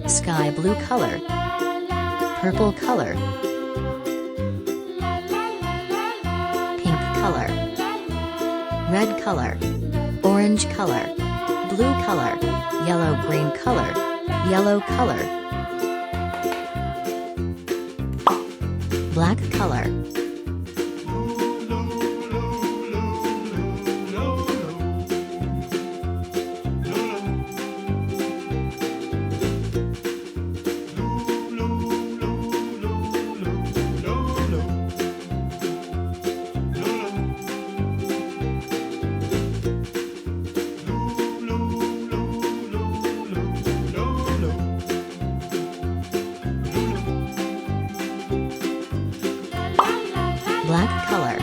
sky blue color, purple color, pink color, red color, orange color, blue color, yellow-green color, yellow color, black color, black color,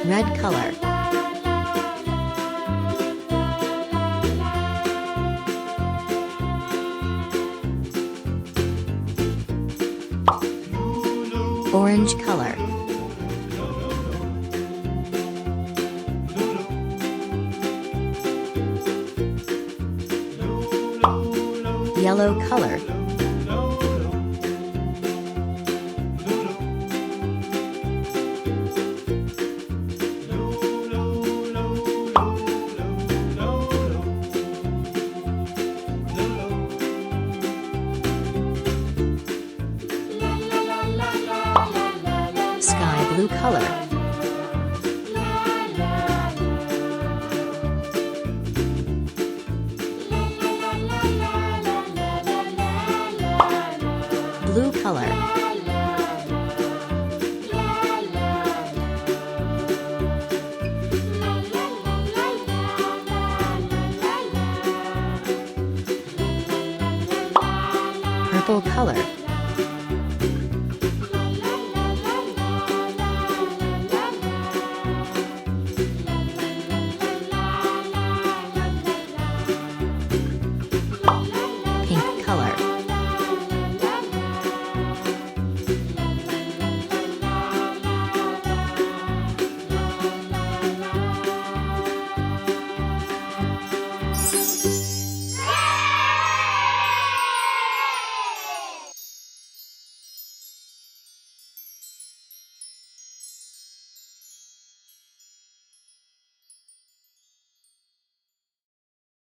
red color, orange color, yellow color, sky blue color, blue color, purple color,